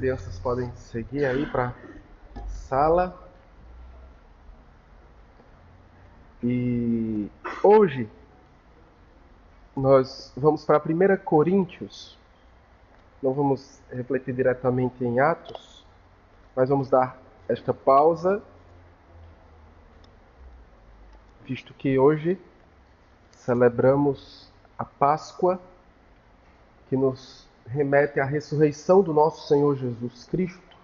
crianças podem seguir aí para a sala. E hoje nós vamos para 1 Coríntios. Não vamos refletir diretamente em Atos, mas vamos dar esta pausa, visto que hoje celebramos a Páscoa, que nos remete à ressurreição do nosso Senhor Jesus Cristo.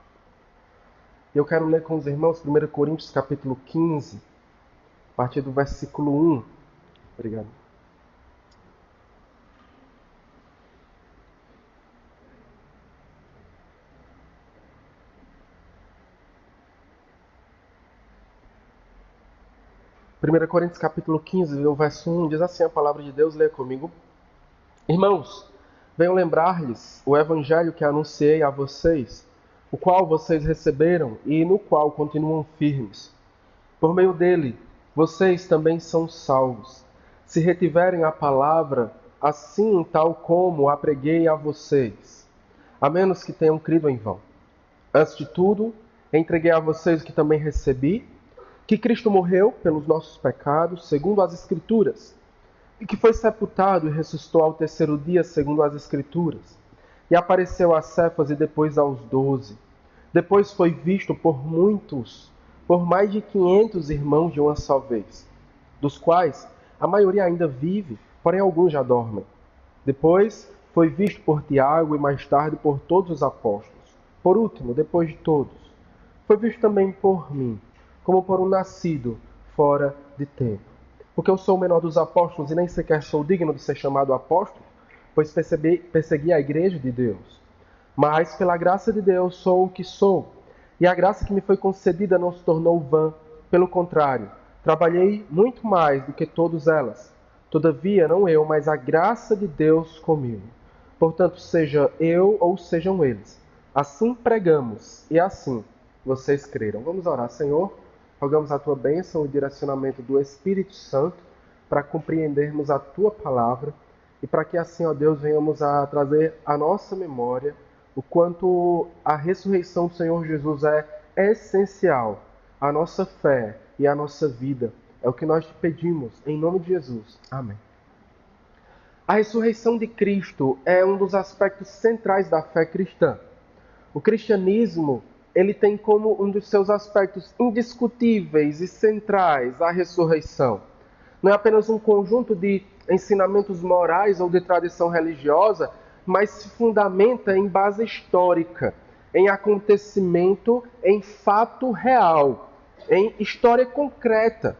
Eu quero ler com os irmãos 1 Coríntios capítulo 15, a partir do versículo 1. Obrigado. Primeira Coríntios capítulo 15, o verso 1, diz assim a palavra de Deus, leia comigo. Irmãos, venho lembrar-lhes o evangelho que anunciei a vocês, o qual vocês receberam e no qual continuam firmes. Por meio dele, vocês também são salvos, se retiverem a palavra, assim tal como a preguei a vocês, a menos que tenham crido em vão. Antes de tudo, entreguei a vocês o que também recebi, que Cristo morreu pelos nossos pecados, segundo as Escrituras, e que foi sepultado e ressuscitou ao terceiro dia, segundo as Escrituras, e apareceu a Cefas e depois aos 12. Depois foi visto por muitos, por mais de 500 irmãos de uma só vez, dos quais a maioria ainda vive, porém alguns já dormem. Depois foi visto por Tiago e mais tarde por todos os apóstolos. Por último, depois de todos, foi visto também por mim, como por um nascido fora de tempo. Porque eu sou o menor dos apóstolos e nem sequer sou digno de ser chamado apóstolo, pois persegui a igreja de Deus. Mas, pela graça de Deus, sou o que sou. E a graça que me foi concedida não se tornou vã. Pelo contrário, trabalhei muito mais do que todas elas. Todavia, não eu, mas a graça de Deus comigo. Portanto, seja eu ou sejam eles. Assim pregamos e assim vocês creram. Vamos orar, Senhor. Rogamos a Tua bênção e direcionamento do Espírito Santo para compreendermos a Tua palavra e para que assim, ó Deus, venhamos a trazer à nossa memória o quanto a ressurreição do Senhor Jesus é essencial à nossa fé e à nossa vida. É o que nós te pedimos, em nome de Jesus. Amém. A ressurreição de Cristo é um dos aspectos centrais da fé cristã. O cristianismo, ele tem como um dos seus aspectos indiscutíveis e centrais a ressurreição. Não é apenas um conjunto de ensinamentos morais ou de tradição religiosa, mas se fundamenta em base histórica, em acontecimento, em fato real, em história concreta.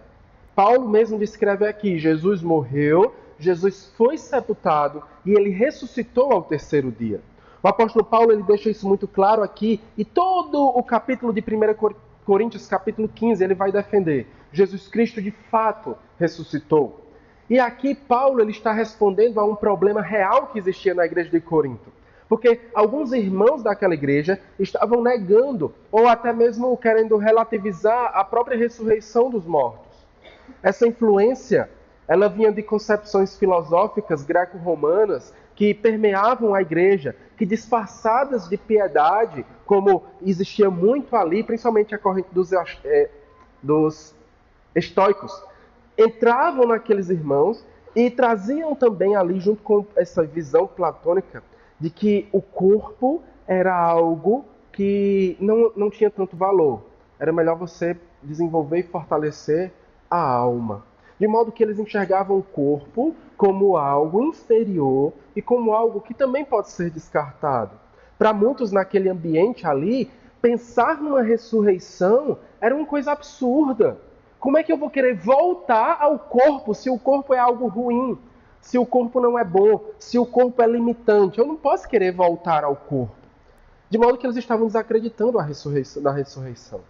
Paulo mesmo descreve aqui, Jesus morreu, Jesus foi sepultado e ele ressuscitou ao terceiro dia. O apóstolo Paulo ele deixa isso muito claro aqui, e todo o capítulo de 1 Coríntios, capítulo 15, ele vai defender. Jesus Cristo de fato ressuscitou. E aqui Paulo ele está respondendo a um problema real que existia na igreja de Corinto. Porque alguns irmãos daquela igreja estavam negando, ou até mesmo querendo relativizar a própria ressurreição dos mortos. Essa influência, ela vinha de concepções filosóficas greco-romanas que permeavam a igreja, que disfarçadas de piedade, como existia muito ali, principalmente a corrente dos estoicos, entravam naqueles irmãos e traziam também ali, junto com essa visão platônica, de que o corpo era algo que não tinha tanto valor. Era melhor você desenvolver e fortalecer a alma. De modo que eles enxergavam o corpo como algo inferior e como algo que também pode ser descartado. Para muitos naquele ambiente ali, pensar numa ressurreição era uma coisa absurda. Como é que eu vou querer voltar ao corpo se o corpo é algo ruim? Se o corpo não é bom? Se o corpo é limitante? Eu não posso querer voltar ao corpo. De modo que eles estavam desacreditando da ressurreição.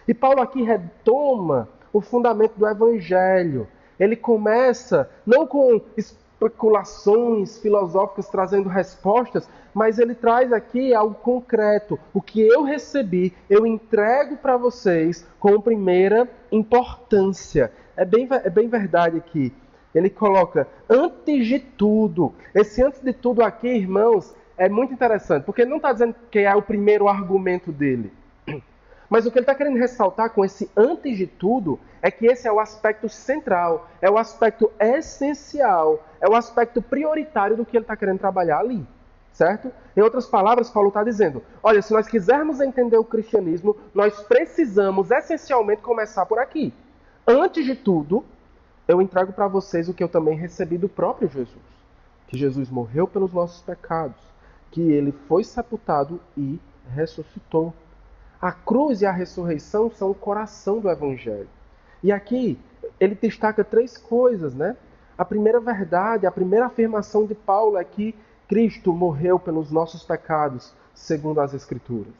E Paulo aqui retoma o fundamento do Evangelho. Ele começa não com especulações filosóficas trazendo respostas, mas ele traz aqui algo concreto. O que eu recebi, eu entrego para vocês com primeira importância. É bem verdade aqui. Ele coloca, antes de tudo. Esse antes de tudo aqui, irmãos, é muito interessante, porque ele não está dizendo que é o primeiro argumento dele. Mas o que ele está querendo ressaltar com esse antes de tudo é que esse é o aspecto central, é o aspecto essencial, é o aspecto prioritário do que ele está querendo trabalhar ali. Certo? Em outras palavras, Paulo está dizendo, olha, se nós quisermos entender o cristianismo, nós precisamos essencialmente começar por aqui. Antes de tudo, eu entrego para vocês o que eu também recebi do próprio Jesus. Que Jesus morreu pelos nossos pecados, que ele foi sepultado e ressuscitou. A cruz e a ressurreição são o coração do Evangelho. E aqui ele destaca 3 coisas, né? A primeira verdade, a primeira afirmação de Paulo é que Cristo morreu pelos nossos pecados, segundo as Escrituras.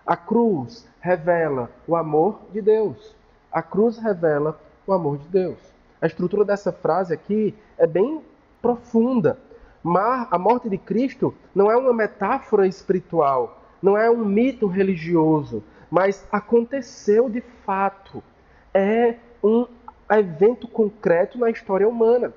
A cruz revela o amor de Deus. A cruz revela o amor de Deus. A estrutura dessa frase aqui é bem profunda. Mas a morte de Cristo não é uma metáfora espiritual, não é um mito religioso, mas aconteceu de fato. É um evento concreto na história humana.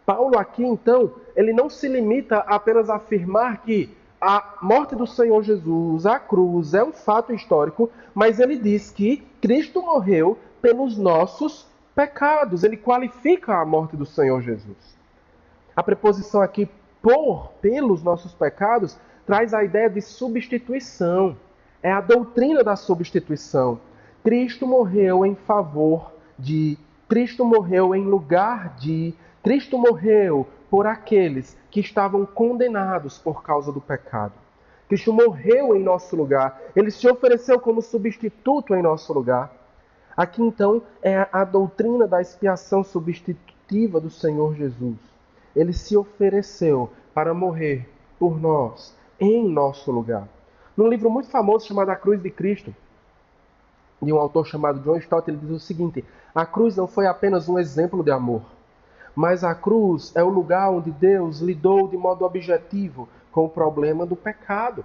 Paulo aqui, então, ele não se limita a apenas a afirmar que a morte do Senhor Jesus, a cruz, é um fato histórico, mas ele diz que Cristo morreu pelos nossos pecados. Ele qualifica a morte do Senhor Jesus. A preposição aqui, pelos nossos pecados, traz a ideia de substituição. É a doutrina da substituição. Cristo morreu em favor de, Cristo morreu em lugar de, Cristo morreu por aqueles que estavam condenados por causa do pecado. Cristo morreu em nosso lugar. Ele se ofereceu como substituto em nosso lugar. Aqui, então, é a doutrina da expiação substitutiva do Senhor Jesus. Ele se ofereceu para morrer por nós, em nosso lugar. Num livro muito famoso chamado A Cruz de Cristo, de um autor chamado John Stott, ele diz o seguinte: a cruz não foi apenas um exemplo de amor, mas a cruz é o lugar onde Deus lidou de modo objetivo com o problema do pecado.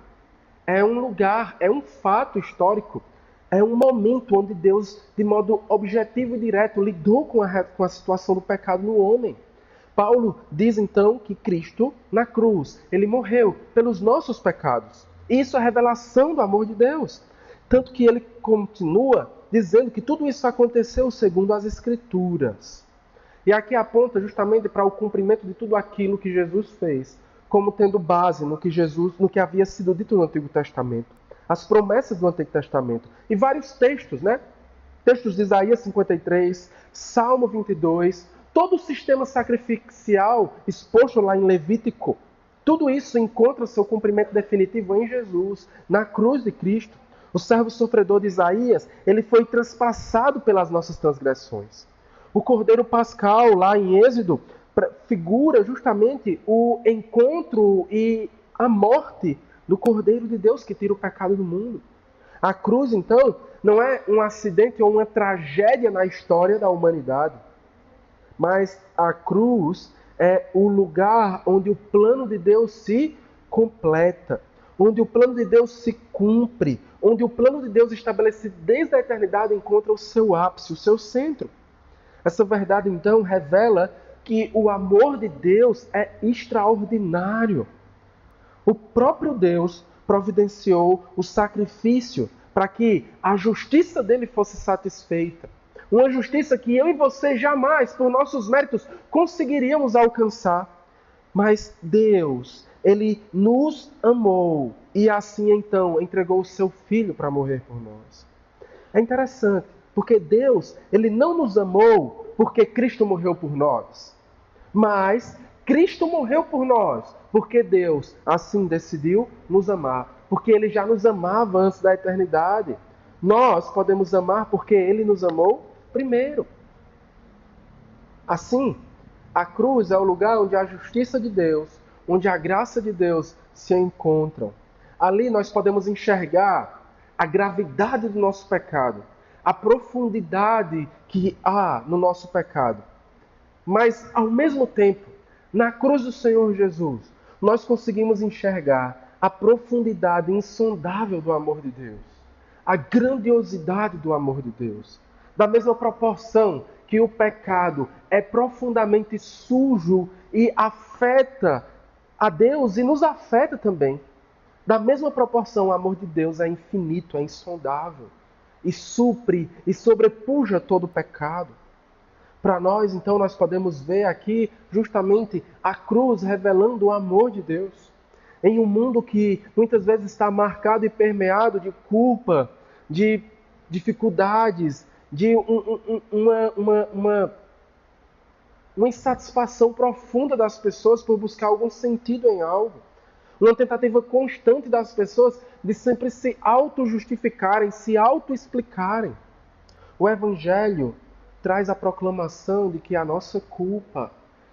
É um lugar, é um fato histórico, é um momento onde Deus, de modo objetivo e direto, lidou com a situação do pecado no homem. Paulo diz então que Cristo, na cruz, ele morreu pelos nossos pecados. Isso é a revelação do amor de Deus. Tanto que ele continua dizendo que tudo isso aconteceu segundo as Escrituras. E aqui aponta justamente para o cumprimento de tudo aquilo que Jesus fez, como tendo base no que havia sido dito no Antigo Testamento, as promessas do Antigo Testamento e vários textos, né? Textos de Isaías 53, Salmo 22, todo o sistema sacrificial exposto lá em Levítico, tudo isso encontra seu cumprimento definitivo em Jesus, na cruz de Cristo. O servo sofredor de Isaías, ele foi transpassado pelas nossas transgressões. O Cordeiro Pascal, lá em Êxodo, figura justamente o encontro e a morte do Cordeiro de Deus que tira o pecado do mundo. A cruz, então, não é um acidente ou uma tragédia na história da humanidade, mas a cruz é o lugar onde o plano de Deus se completa, onde o plano de Deus se cumpre, onde o plano de Deus estabelecido desde a eternidade encontra o seu ápice, o seu centro. Essa verdade, então, revela que o amor de Deus é extraordinário. O próprio Deus providenciou o sacrifício para que a justiça dele fosse satisfeita. Uma justiça que eu e você jamais, por nossos méritos, conseguiríamos alcançar. Mas Deus, ele nos amou e assim, então, entregou o seu Filho para morrer por nós. É interessante. Porque Deus, ele não nos amou porque Cristo morreu por nós. Mas Cristo morreu por nós porque Deus assim decidiu nos amar. Porque ele já nos amava antes da eternidade. Nós podemos amar porque ele nos amou primeiro. Assim, a cruz é o lugar onde a justiça de Deus, onde a graça de Deus se encontram. Ali nós podemos enxergar a gravidade do nosso pecado, a profundidade que há no nosso pecado. Mas, ao mesmo tempo, na cruz do Senhor Jesus, nós conseguimos enxergar a profundidade insondável do amor de Deus, a grandiosidade do amor de Deus. Da mesma proporção que o pecado é profundamente sujo e afeta a Deus e nos afeta também. Da mesma proporção, o amor de Deus é infinito, é insondável, e supre e sobrepuja todo o pecado. Para nós, então, nós podemos ver aqui justamente a cruz revelando o amor de Deus. Em um mundo que muitas vezes está marcado e permeado de culpa, de dificuldades, de uma insatisfação profunda das pessoas por buscar algum sentido em algo. Uma tentativa constante das pessoas de sempre se auto-justificarem, se auto-explicarem. O Evangelho traz a proclamação de que a nossa culpa,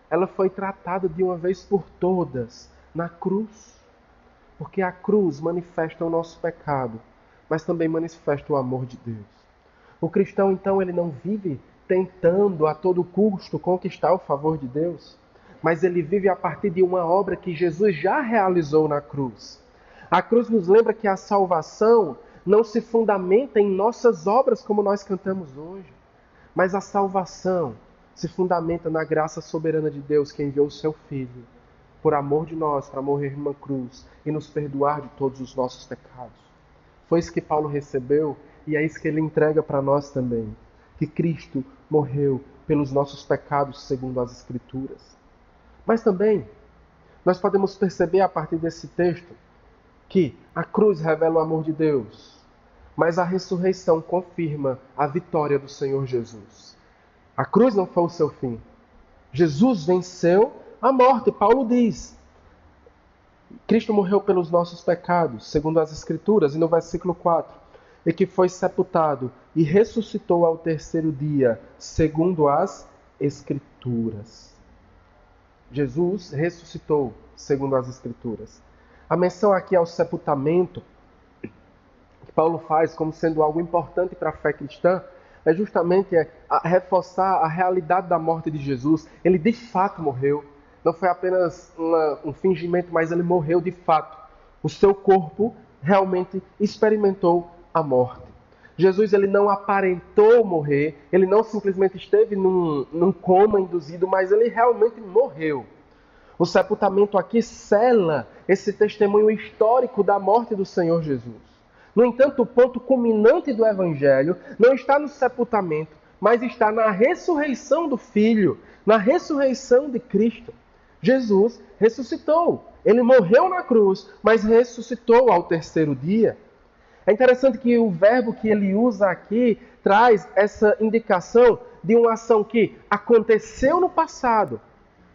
ela foi tratada de uma vez por todas na cruz. Porque a cruz manifesta o nosso pecado, mas também manifesta o amor de Deus. O cristão, então, ele não vive tentando a todo custo conquistar o favor de Deus, mas ele vive a partir de uma obra que Jesus já realizou na cruz. A cruz nos lembra que a salvação não se fundamenta em nossas obras como nós cantamos hoje, mas a salvação se fundamenta na graça soberana de Deus que enviou o seu Filho por amor de nós para morrer numa cruz e nos perdoar de todos os nossos pecados. Foi isso que Paulo recebeu e é isso que ele entrega para nós também, que Cristo morreu pelos nossos pecados segundo as Escrituras. Mas também, nós podemos perceber a partir desse texto que a cruz revela o amor de Deus, mas a ressurreição confirma a vitória do Senhor Jesus. A cruz não foi o seu fim. Jesus venceu a morte. Paulo diz, Cristo morreu pelos nossos pecados, segundo as Escrituras, e no versículo 4, e que foi sepultado e ressuscitou ao terceiro dia, segundo as Escrituras. Jesus ressuscitou, segundo as Escrituras. A menção aqui ao sepultamento, que Paulo faz como sendo algo importante para a fé cristã, é justamente reforçar a realidade da morte de Jesus. Ele de fato morreu. Não foi apenas um fingimento, mas ele morreu de fato. O seu corpo realmente experimentou a morte. Jesus ele não aparentou morrer, ele não simplesmente esteve num coma induzido, mas ele realmente morreu. O sepultamento aqui sela esse testemunho histórico da morte do Senhor Jesus. No entanto, o ponto culminante do Evangelho não está no sepultamento, mas está na ressurreição do Filho, na ressurreição de Cristo. Jesus ressuscitou. Ele morreu na cruz, mas ressuscitou ao terceiro dia. É interessante que o verbo que ele usa aqui traz essa indicação de uma ação que aconteceu no passado,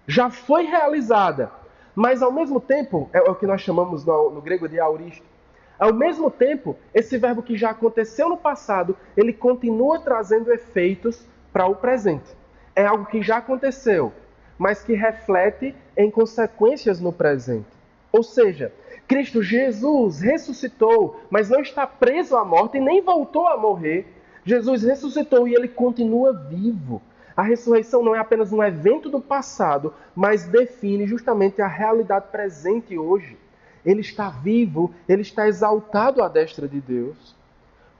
já foi realizada, mas ao mesmo tempo, é o que nós chamamos no grego de auristo, ao mesmo tempo, esse verbo que já aconteceu no passado, ele continua trazendo efeitos para o presente. É algo que já aconteceu, mas que reflete em consequências no presente. Ou seja, Cristo Jesus ressuscitou, mas não está preso à morte e nem voltou a morrer. Jesus ressuscitou e ele continua vivo. A ressurreição não é apenas um evento do passado, mas define justamente a realidade presente hoje. Ele está vivo, ele está exaltado à destra de Deus.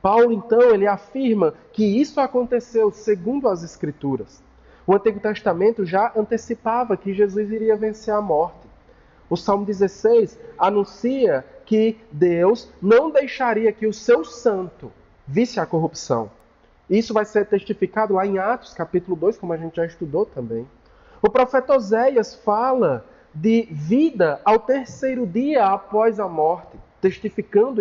Paulo, então, ele afirma que isso aconteceu segundo as Escrituras. O Antigo Testamento já antecipava que Jesus iria vencer a morte. O Salmo 16 anuncia que Deus não deixaria que o seu santo visse a corrupção. Isso vai ser testificado lá em Atos, capítulo 2, como a gente já estudou também. O profeta Oséias fala de vida ao terceiro dia após a morte, testificando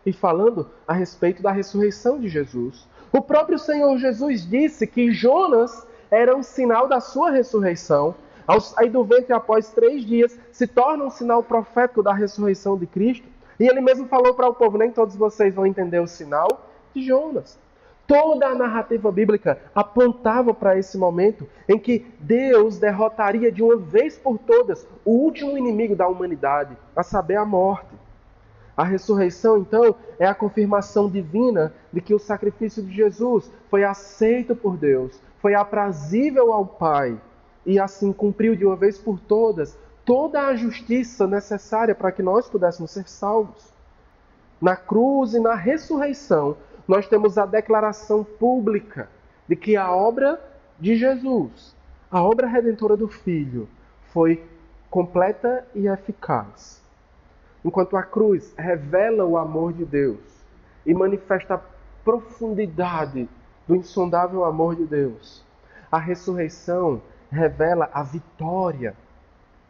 e falando a respeito da ressurreição de Jesus. O próprio Senhor Jesus disse que Jonas era um sinal da sua ressurreição. Ao sair do ventre após 3 dias, se torna um sinal profético da ressurreição de Cristo. E ele mesmo falou para o povo, nem todos vocês vão entender o sinal de Jonas. Toda a narrativa bíblica apontava para esse momento em que Deus derrotaria de uma vez por todas o último inimigo da humanidade, a saber, a morte. A ressurreição, então, é a confirmação divina de que o sacrifício de Jesus foi aceito por Deus, foi aprazível ao Pai e assim cumpriu de uma vez por todas toda a justiça necessária para que nós pudéssemos ser salvos. Na cruz e na ressurreição, nós temos a declaração pública de que a obra de Jesus, a obra redentora do Filho, foi completa e eficaz. Enquanto a cruz revela o amor de Deus e manifesta a profundidade do insondável amor de Deus, a ressurreição revela a vitória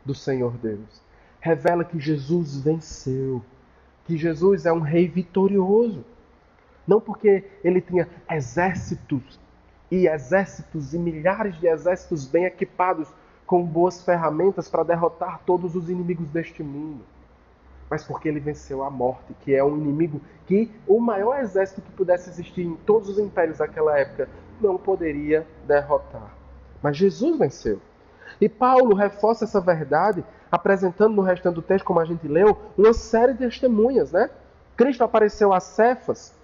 do Senhor Deus. Revela que Jesus venceu, que Jesus é um rei vitorioso. Não porque ele tinha exércitos e milhares de exércitos bem equipados com boas ferramentas para derrotar todos os inimigos deste mundo, mas porque ele venceu a morte, que é um inimigo que o maior exército que pudesse existir em todos os impérios daquela época não poderia derrotar. Mas Jesus venceu. E Paulo reforça essa verdade, apresentando no restante do texto, como a gente leu, uma série de testemunhas, né? Cristo apareceu a Cefas,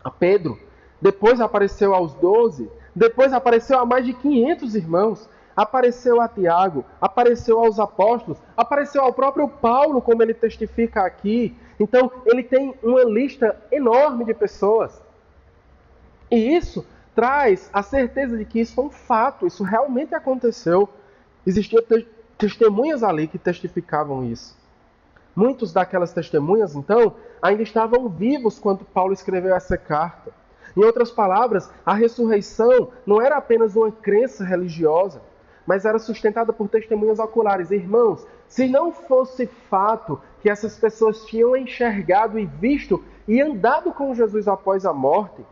a Pedro, depois apareceu aos 12, depois apareceu a mais de 500 irmãos, apareceu a Tiago, apareceu aos apóstolos, apareceu ao próprio Paulo, como ele testifica aqui. Então, ele tem uma lista enorme de pessoas. E isso traz a certeza de que isso é um fato, isso realmente aconteceu. Existiam testemunhas ali que testificavam isso. Muitos daquelas testemunhas, então, ainda estavam vivos quando Paulo escreveu essa carta. Em outras palavras, a ressurreição não era apenas uma crença religiosa, mas era sustentada por testemunhas oculares. Irmãos, se não fosse fato que essas pessoas tinham enxergado e visto e andado com Jesus após a morte,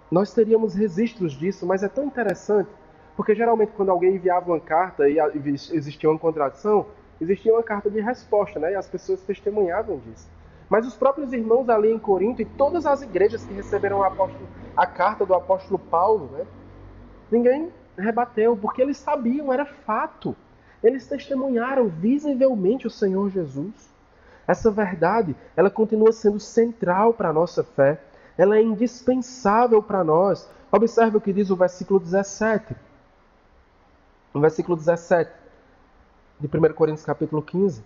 nós teríamos registros disso, mas é tão interessante, porque geralmente quando alguém enviava uma carta e existia uma contradição, existia uma carta de resposta, né? E as pessoas testemunhavam disso. Mas os próprios irmãos ali em Corinto e todas as igrejas que receberam a carta do apóstolo Paulo, né? Ninguém rebateu, porque eles sabiam, era fato. Eles testemunharam visivelmente o Senhor Jesus. Essa verdade, ela continua sendo central para a nossa fé. Ela é indispensável para nós. Observe o que diz o versículo 17. No versículo 17 de 1 Coríntios capítulo 15.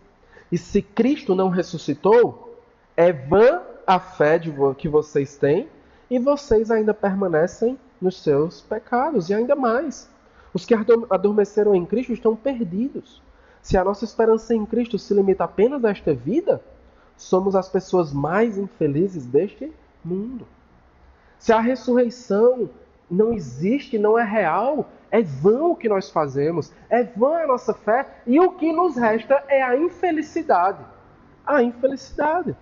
E se Cristo não ressuscitou, é vã a fé que vocês têm e vocês ainda permanecem nos seus pecados. E ainda mais, os que adormeceram em Cristo estão perdidos. Se a nossa esperança em Cristo se limita apenas a esta vida, somos as pessoas mais infelizes deste mundo. Se a ressurreição não existe, não é real, é vão o que nós fazemos, é vã a nossa fé, e o que nos resta é a infelicidade. A infelicidade.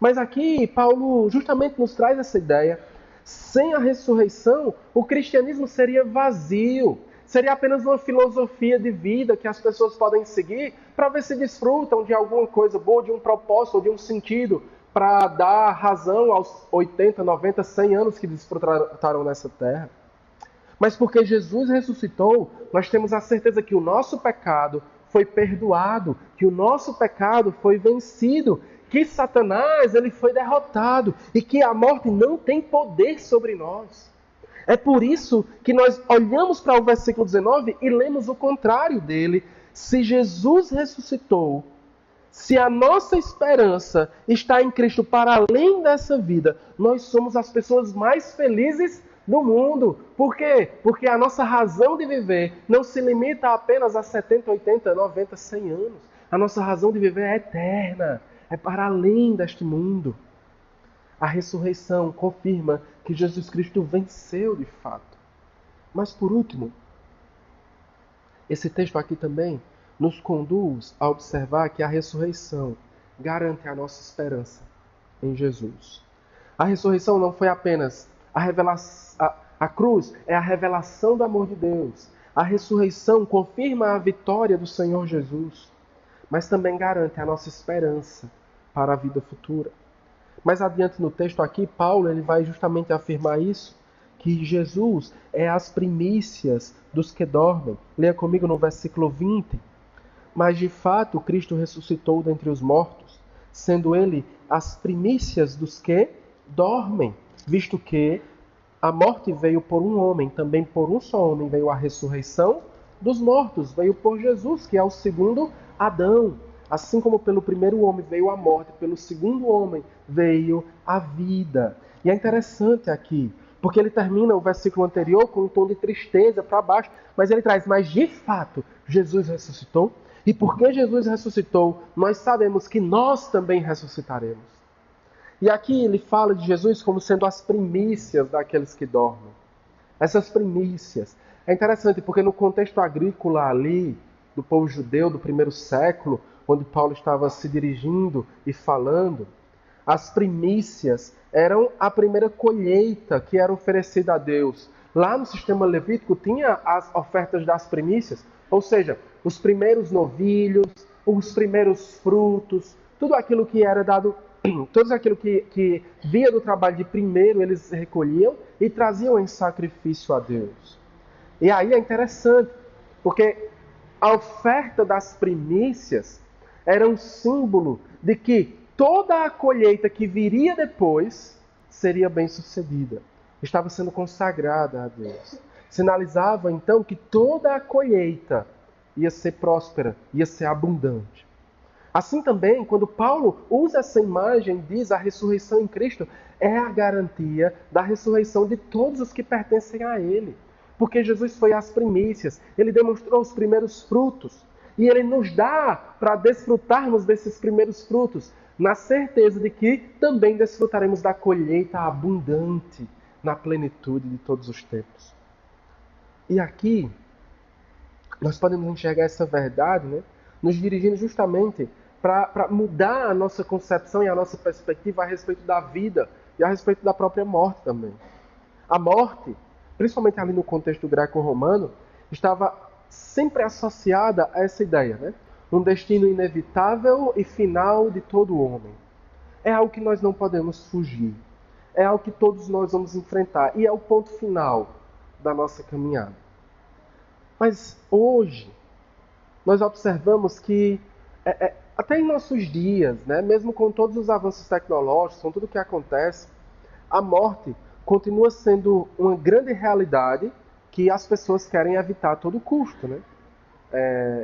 Mas aqui Paulo justamente nos traz essa ideia. Sem a ressurreição, o cristianismo seria vazio. Seria apenas uma filosofia de vida que as pessoas podem seguir para ver se desfrutam de alguma coisa boa, de um propósito, de um sentido, para dar razão aos 80, 90, 100 anos que desfrutaram nessa terra. Mas porque Jesus ressuscitou, nós temos a certeza que o nosso pecado foi perdoado, que o nosso pecado foi vencido, que Satanás ele foi derrotado e que a morte não tem poder sobre nós. É por isso que nós olhamos para o versículo 19 e lemos o contrário dele. Se Jesus ressuscitou, se a nossa esperança está em Cristo para além dessa vida, nós somos as pessoas mais felizes do mundo. Por quê? Porque a nossa razão de viver não se limita apenas a 70, 80, 90, 100 anos. A nossa razão de viver é eterna, é para além deste mundo. A ressurreição confirma que Jesus Cristo venceu de fato. Mas por último, esse texto aqui também nos conduz a observar que a ressurreição garante a nossa esperança em Jesus. A ressurreição não foi apenas a revelação, a cruz é a revelação do amor de Deus. A ressurreição confirma a vitória do Senhor Jesus, mas também garante a nossa esperança para a vida futura. Mais adiante no texto aqui, Paulo ele vai justamente afirmar isso, que Jesus é as primícias dos que dormem. Leia comigo no versículo 20. Mas de fato Cristo ressuscitou dentre os mortos, sendo ele as primícias dos que dormem, visto que a morte veio por um homem, também por um só homem veio a ressurreição dos mortos, veio por Jesus, que é o segundo Adão. Assim como pelo primeiro homem veio a morte, pelo segundo homem veio a vida. E é interessante aqui, Porque ele termina o versículo anterior com um tom de tristeza para baixo, mas ele traz, mas de fato, Jesus ressuscitou. E porque Jesus ressuscitou, nós sabemos que nós também ressuscitaremos. E aqui ele fala de Jesus como sendo as primícias daqueles que dormem. Essas primícias. É interessante porque no contexto agrícola ali, do povo judeu do primeiro século, onde Paulo estava se dirigindo e falando, as primícias eram a primeira colheita que era oferecida a Deus. Lá no sistema levítico tinha as ofertas das primícias, ou seja, os primeiros novilhos, os primeiros frutos, tudo aquilo que era dado, tudo aquilo que via do trabalho de primeiro, eles recolhiam e traziam em sacrifício a Deus. E aí é interessante, porque a oferta das primícias era um símbolo de que toda a colheita que viria depois seria bem-sucedida. Estava sendo consagrada a Deus. Sinalizava então que toda a colheita ia ser próspera, ia ser abundante. Assim também, quando Paulo usa essa imagem, diz a ressurreição em Cristo é a garantia da ressurreição de todos os que pertencem a Ele. Porque Jesus foi as primícias, Ele demonstrou os primeiros frutos. E Ele nos dá para desfrutarmos desses primeiros frutos, na certeza de que também desfrutaremos da colheita abundante, na plenitude de todos os tempos. E aqui, nós podemos enxergar essa verdade, né? Nos dirigindo justamente para mudar a nossa concepção e a nossa perspectiva a respeito da vida e a respeito da própria morte também. A morte, principalmente ali no contexto greco-romano, estava sempre associada a essa ideia, né? Um destino inevitável e final de todo homem. É algo que nós não podemos fugir. É algo que todos nós vamos enfrentar. E é o ponto final da nossa caminhada. Mas hoje, nós observamos que, até em nossos dias, né, mesmo com todos os avanços tecnológicos, com tudo o que acontece, a morte continua sendo uma grande realidade que as pessoas querem evitar a todo custo, né?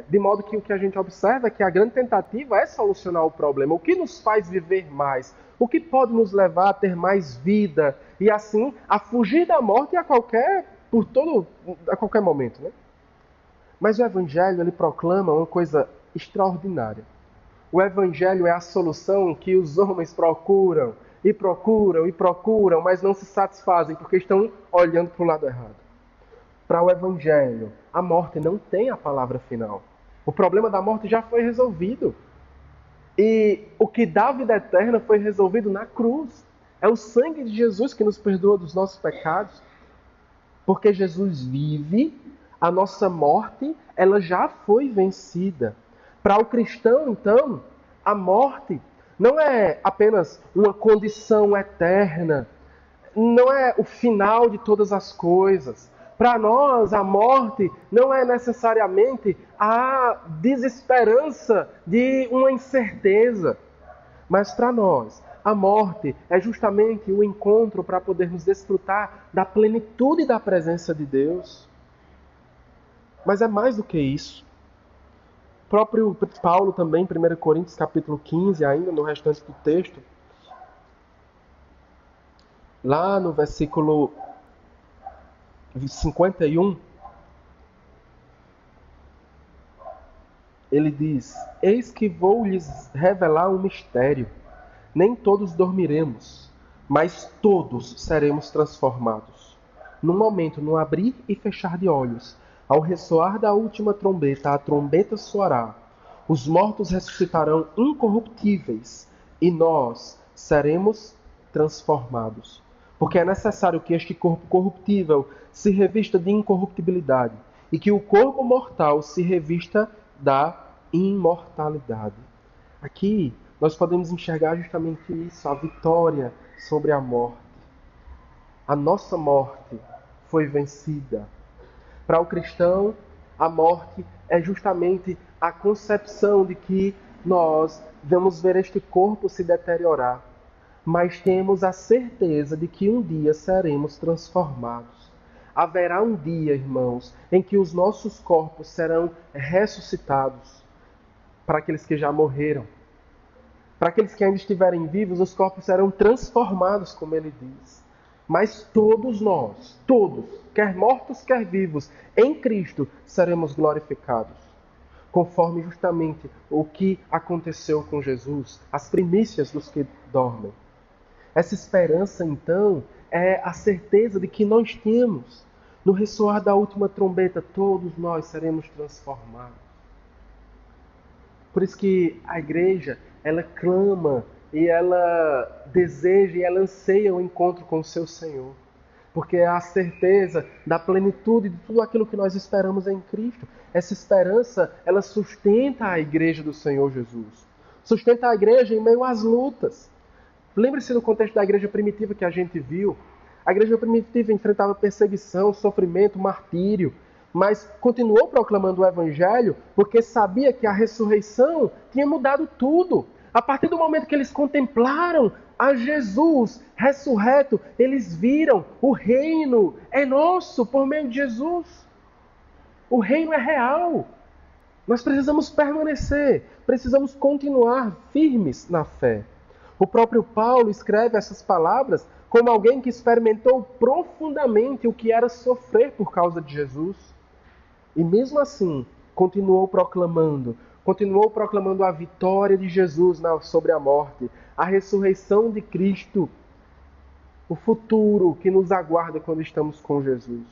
De modo que o que a gente observa é que a grande tentativa é solucionar o problema. O que nos faz viver mais? O que pode nos levar a ter mais vida? E assim, a fugir da morte a qualquer momento, né? Mas o Evangelho, ele proclama uma coisa extraordinária. O Evangelho é a solução que os homens procuram, e procuram, e procuram, mas não se satisfazem, porque estão olhando para o lado errado. Para o Evangelho, a morte não tem a palavra final. O problema da morte já foi resolvido. E o que dá a vida eterna foi resolvido na cruz. É o sangue de Jesus que nos perdoa dos nossos pecados. Porque Jesus vive, a nossa morte, ela já foi vencida. Para o cristão, então, a morte não é apenas uma condição eterna, não é o final de todas as coisas. Para nós, a morte não é necessariamente a desesperança de uma incerteza. Mas para nós, a morte é justamente o encontro para podermos desfrutar da plenitude da presença de Deus. Mas é mais do que isso. O próprio Paulo também, 1 Coríntios capítulo 15, ainda no restante do texto, lá no versículo 51, ele diz: eis que vou lhes revelar um mistério. Nem todos dormiremos, mas todos seremos transformados. No momento, no abrir e fechar de olhos, ao ressoar da última trombeta, a trombeta soará. Os mortos ressuscitarão incorruptíveis e nós seremos transformados. Porque é necessário que este corpo corruptível se revista de incorruptibilidade e que o corpo mortal se revista da imortalidade. Aqui nós podemos enxergar justamente isso, a vitória sobre a morte. A nossa morte foi vencida. Para o cristão, a morte é justamente a concepção de que nós vamos ver este corpo se deteriorar, mas temos a certeza de que um dia seremos transformados. Haverá um dia, irmãos, em que os nossos corpos serão ressuscitados para aqueles que já morreram. Para aqueles que ainda estiverem vivos, os corpos serão transformados, como ele diz. mas todos nós, todos, quer mortos, quer vivos, em Cristo, seremos glorificados. Conforme justamente o que aconteceu com Jesus, as primícias dos que dormem. Essa esperança, então, é a certeza de que nós temos. No ressoar da última trombeta, todos nós seremos transformados. Por isso que a igreja, ela clama e ela deseja e ela anseia o encontro com o seu Senhor. Porque é a certeza da plenitude de tudo aquilo que nós esperamos em Cristo. Essa esperança, ela sustenta a igreja do Senhor Jesus. Sustenta a igreja em meio às lutas. Lembre-se do contexto da igreja primitiva que a gente viu. A igreja primitiva enfrentava perseguição, sofrimento, martírio, mas continuou proclamando o Evangelho porque sabia que a ressurreição tinha mudado tudo. A partir do momento que eles contemplaram a Jesus ressurreto, eles viram o reino é nosso por meio de Jesus. O reino é real. Nós precisamos permanecer, precisamos continuar firmes na fé. O próprio Paulo escreve essas palavras como alguém que experimentou profundamente o que era sofrer por causa de Jesus. E mesmo assim, continuou proclamando a vitória de Jesus sobre a morte, a ressurreição de Cristo, o futuro que nos aguarda quando estamos com Jesus.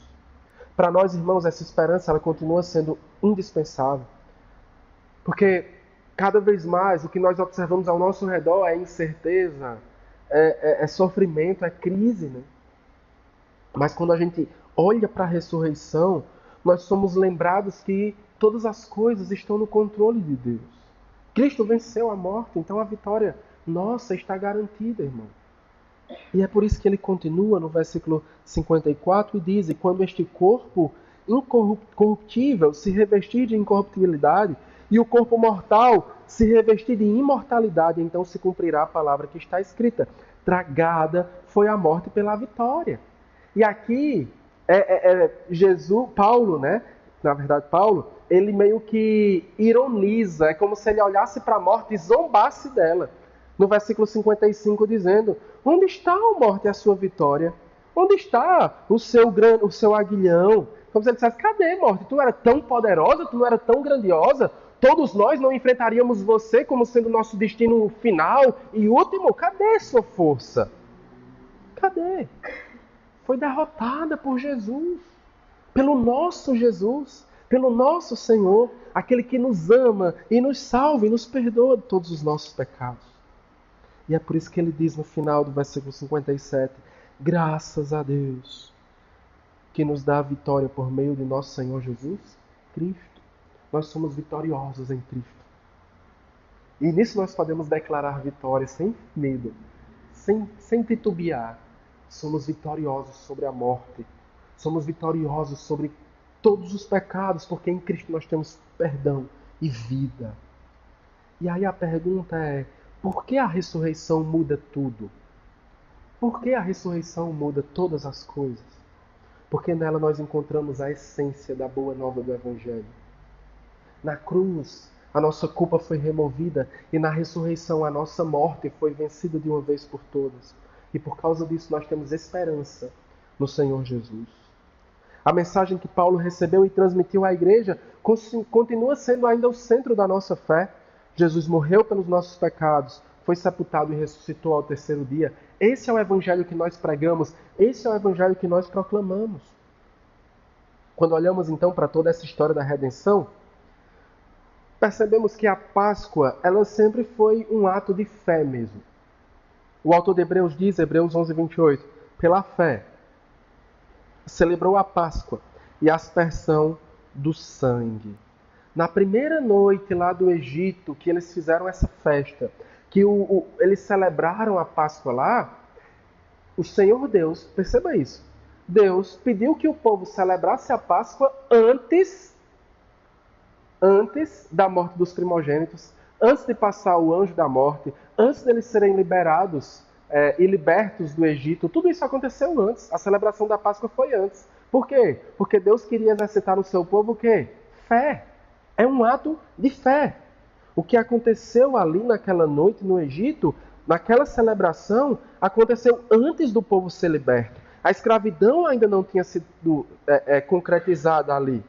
Para nós, irmãos, essa esperança ela continua sendo indispensável. Porque cada vez mais o que nós observamos ao nosso redor é incerteza, é sofrimento, é crise, né? Mas quando a gente olha para a ressurreição, nós somos lembrados que todas as coisas estão no controle de Deus. Cristo venceu a morte, então a vitória nossa está garantida, irmão. E é por isso que ele continua no versículo 54 e diz: e quando este corpo incorruptível se revestir de incorruptibilidade, e o corpo mortal se revestir de imortalidade, então se cumprirá a palavra que está escrita: tragada foi a morte pela vitória. E aqui, Jesus, Paulo, né? Na verdade, Paulo, ele meio que ironiza, é como se ele olhasse para a morte e zombasse dela. No versículo 55, dizendo: onde está, ó morte, a sua vitória? Onde está o seu aguilhão? Como se ele dissesse: cadê, morte? Tu era tão poderosa, tu não era tão grandiosa? Todos nós não enfrentaríamos você como sendo nosso destino final e último? Cadê sua força? Cadê? Foi derrotada por Jesus. Pelo nosso Jesus. Pelo nosso Senhor. Aquele que nos ama e nos salva e nos perdoa de todos os nossos pecados. E é por isso que ele diz no final do versículo 57, graças a Deus, que nos dá a vitória por meio de nosso Senhor Jesus Cristo. Nós somos vitoriosos em Cristo. E nisso nós podemos declarar vitória sem medo, sem titubear. Somos vitoriosos sobre a morte. Somos vitoriosos sobre todos os pecados, porque em Cristo nós temos perdão e vida. E aí a pergunta é: por que a ressurreição muda tudo? Por que a ressurreição muda todas as coisas? Porque nela nós encontramos a essência da boa nova do Evangelho. Na cruz, a nossa culpa foi removida e na ressurreição a nossa morte foi vencida de uma vez por todas. E por causa disso nós temos esperança no Senhor Jesus. A mensagem que Paulo recebeu e transmitiu à igreja continua sendo ainda o centro da nossa fé. Jesus morreu pelos nossos pecados, foi sepultado e ressuscitou ao terceiro dia. Esse é o Evangelho que nós pregamos, esse é o Evangelho que nós proclamamos. Quando olhamos então para toda essa história da redenção, percebemos que a Páscoa, ela sempre foi um ato de fé mesmo. O autor de Hebreus diz, Hebreus 11:28, pela fé, celebrou a Páscoa e a aspersão do sangue. Na primeira noite lá do Egito, que eles fizeram essa festa, que eles celebraram a Páscoa lá, o Senhor Deus, perceba isso, Deus pediu que o povo celebrasse a Páscoa antes da morte dos primogênitos, antes de passar o anjo da morte, antes deles serem liberados e libertos do Egito. Tudo isso aconteceu antes. A celebração da Páscoa foi antes. Por quê? Porque Deus queria exercitar no seu povo o quê? Fé. É um ato de fé. O que aconteceu ali naquela noite no Egito, naquela celebração, aconteceu antes do povo ser liberto. A escravidão ainda não tinha sido concretizada ali.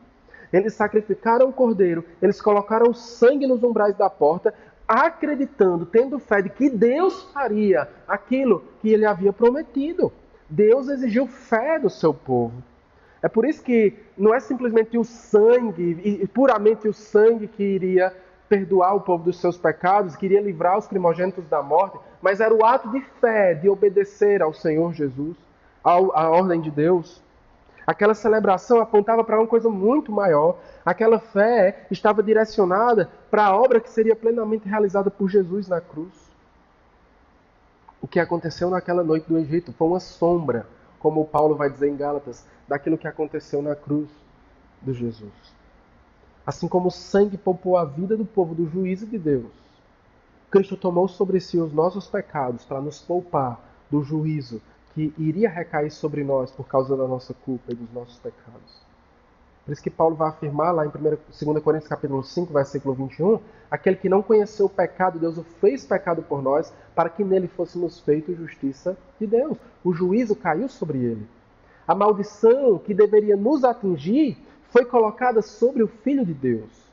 Eles sacrificaram o cordeiro, eles colocaram sangue nos umbrais da porta, acreditando, tendo fé de que Deus faria aquilo que ele havia prometido. Deus exigiu fé do seu povo. É por isso que não é simplesmente o sangue, e puramente o sangue que iria perdoar o povo dos seus pecados, que iria livrar os primogênitos da morte, mas era o ato de fé, de obedecer ao Senhor Jesus, à ordem de Deus. Aquela celebração apontava para uma coisa muito maior. Aquela fé estava direcionada para a obra que seria plenamente realizada por Jesus na cruz. O que aconteceu naquela noite do Egito foi uma sombra, como Paulo vai dizer em Gálatas, daquilo que aconteceu na cruz de Jesus. Assim como o sangue poupou a vida do povo do juízo de Deus, Cristo tomou sobre si os nossos pecados para nos poupar do juízo que iria recair sobre nós por causa da nossa culpa e dos nossos pecados. Por isso que Paulo vai afirmar lá em 2 Coríntios capítulo 5, versículo 21, aquele que não conheceu o pecado, Deus o fez pecado por nós, para que nele fôssemos feitos justiça de Deus. O juízo caiu sobre ele. A maldição que deveria nos atingir foi colocada sobre o Filho de Deus.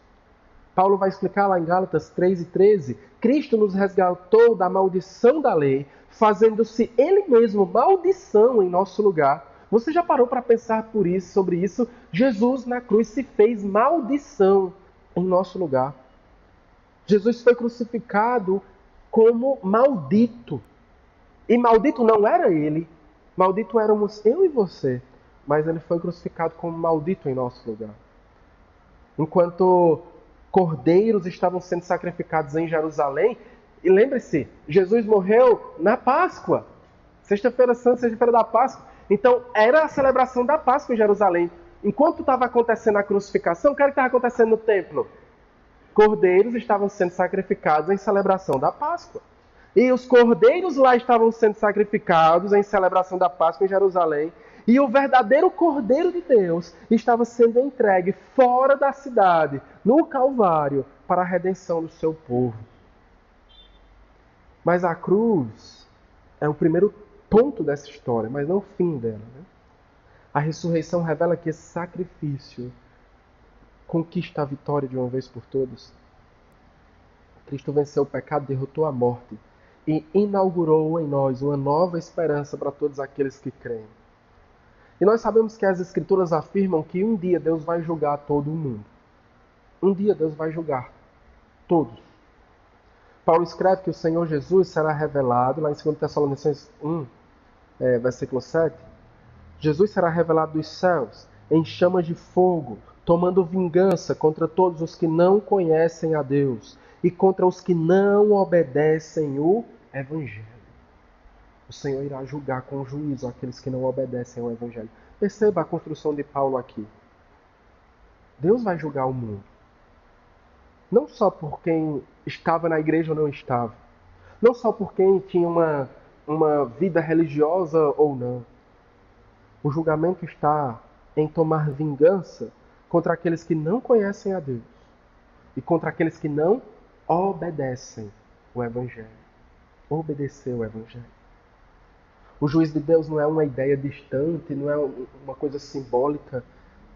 Paulo vai explicar lá em Gálatas 3:13, Cristo nos resgatou da maldição da lei, fazendo-se Ele mesmo maldição em nosso lugar. Você já parou para pensar sobre isso? Jesus na cruz se fez maldição em nosso lugar. Jesus foi crucificado como maldito. E maldito não era Ele, maldito éramos eu e você. Mas Ele foi crucificado como maldito em nosso lugar. Enquanto cordeiros estavam sendo sacrificados em Jerusalém. E lembre-se, Jesus morreu na Páscoa. Sexta-feira Santa, sexta-feira da Páscoa. Então, era a celebração da Páscoa em Jerusalém. Enquanto estava acontecendo a crucificação, o que estava acontecendo no templo? Cordeiros estavam sendo sacrificados em celebração da Páscoa. E os cordeiros lá estavam sendo sacrificados em celebração da Páscoa em Jerusalém. E o verdadeiro Cordeiro de Deus estava sendo entregue fora da cidade, no Calvário, para a redenção do seu povo. Mas a cruz é o primeiro ponto dessa história, mas não o fim dela. Né? A ressurreição revela que esse sacrifício conquista a vitória de uma vez por todas. Cristo venceu o pecado, derrotou a morte e inaugurou em nós uma nova esperança para todos aqueles que creem. E nós sabemos que as Escrituras afirmam que um dia Deus vai julgar todo mundo. Um dia Deus vai julgar todos. Paulo escreve que o Senhor Jesus será revelado, lá em 2 Tessalonicenses 1, versículo 7. Jesus será revelado dos céus, em chamas de fogo, tomando vingança contra todos os que não conhecem a Deus e contra os que não obedecem o Evangelho. O Senhor irá julgar com juízo aqueles que não obedecem ao Evangelho. Perceba a construção de Paulo aqui. Deus vai julgar o mundo. Não só por quem estava na igreja ou não estava. Não só por quem tinha uma vida religiosa ou não. O julgamento está em tomar vingança contra aqueles que não conhecem a Deus. E contra aqueles que não obedecem o Evangelho. Obedecer o Evangelho. O juízo de Deus não é uma ideia distante, não é uma coisa simbólica,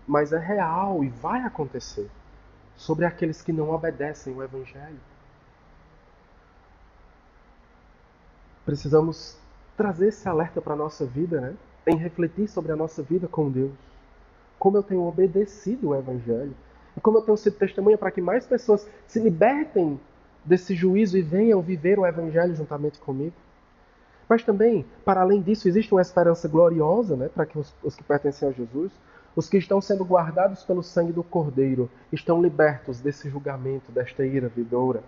mas é real e vai acontecer sobre aqueles que não obedecem o Evangelho. Precisamos trazer esse alerta para a nossa vida, né? Em refletir sobre a nossa vida com Deus. Como eu tenho obedecido o Evangelho e como eu tenho sido testemunha para que mais pessoas se libertem desse juízo e venham viver o Evangelho juntamente comigo. Mas também, para além disso, existe uma esperança gloriosa, né, para que os que pertencem a Jesus, os que estão sendo guardados pelo sangue do Cordeiro, estão libertos desse julgamento, desta ira vindoura.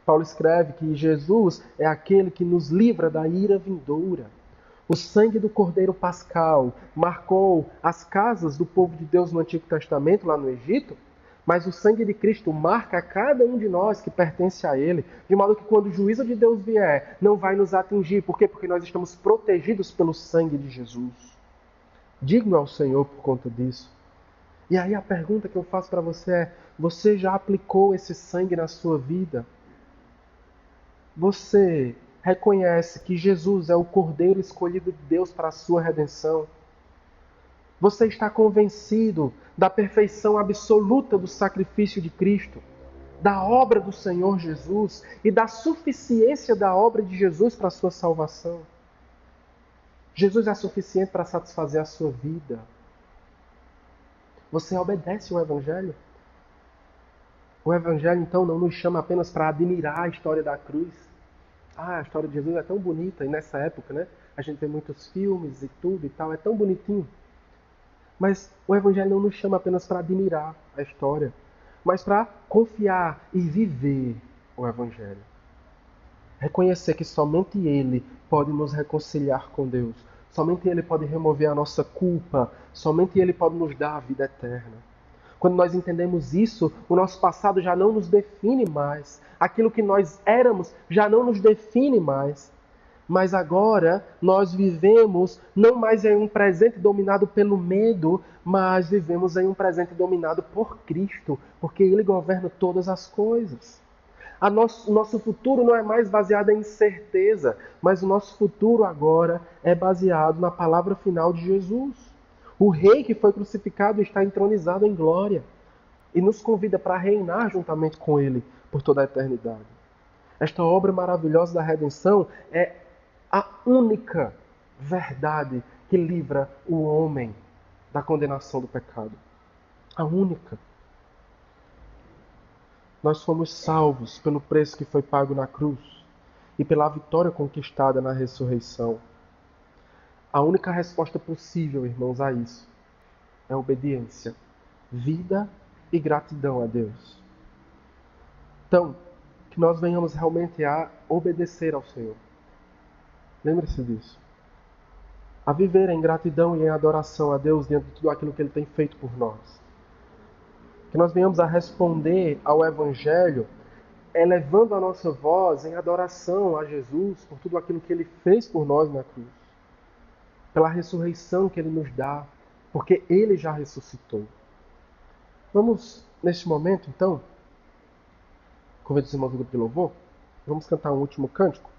Paulo escreve que Jesus é aquele que nos livra da ira vindoura. O sangue do Cordeiro Pascal marcou as casas do povo de Deus no Antigo Testamento, lá no Egito, mas o sangue de Cristo marca cada um de nós que pertence a Ele, de modo que quando o juízo de Deus vier, não vai nos atingir. Por quê? Porque nós estamos protegidos pelo sangue de Jesus. Digno ao Senhor por conta disso. E aí a pergunta que eu faço para você é, você já aplicou esse sangue na sua vida? Você reconhece que Jesus é o Cordeiro escolhido de Deus para a sua redenção? Você está convencido da perfeição absoluta do sacrifício de Cristo, da obra do Senhor Jesus e da suficiência da obra de Jesus para a sua salvação? Jesus é suficiente para satisfazer a sua vida. Você obedece ao Evangelho? O Evangelho, então, não nos chama apenas para admirar a história da cruz. Ah, a história de Jesus é tão bonita, e nessa época, né? A gente vê muitos filmes e tudo e tal, é tão bonitinho. Mas o Evangelho não nos chama apenas para admirar a história, mas para confiar e viver o Evangelho. Reconhecer que somente Ele pode nos reconciliar com Deus. Somente Ele pode remover a nossa culpa. Somente Ele pode nos dar a vida eterna. Quando nós entendemos isso, o nosso passado já não nos define mais. Aquilo que nós éramos já não nos define mais. Mas agora nós vivemos não mais em um presente dominado pelo medo, mas vivemos em um presente dominado por Cristo, porque Ele governa todas as coisas. O nosso futuro não é mais baseado em incerteza, mas o nosso futuro agora é baseado na palavra final de Jesus. O Rei que foi crucificado está entronizado em glória e nos convida para reinar juntamente com Ele por toda a eternidade. Esta obra maravilhosa da redenção é a única verdade que livra o homem da condenação do pecado. A única. Nós fomos salvos pelo preço que foi pago na cruz e pela vitória conquistada na ressurreição. A única resposta possível, irmãos, a isso é obediência, vida e gratidão a Deus. Então, que nós venhamos realmente a obedecer ao Senhor. Lembre-se disso. A viver em gratidão e em adoração a Deus diante de tudo aquilo que Ele tem feito por nós. Que nós venhamos a responder ao Evangelho elevando a nossa voz em adoração a Jesus por tudo aquilo que Ele fez por nós na cruz. Pela ressurreição que Ele nos dá, porque Ele já ressuscitou. Vamos, neste momento, então, convido os irmãos do grupo de louvor, vamos cantar um último cântico.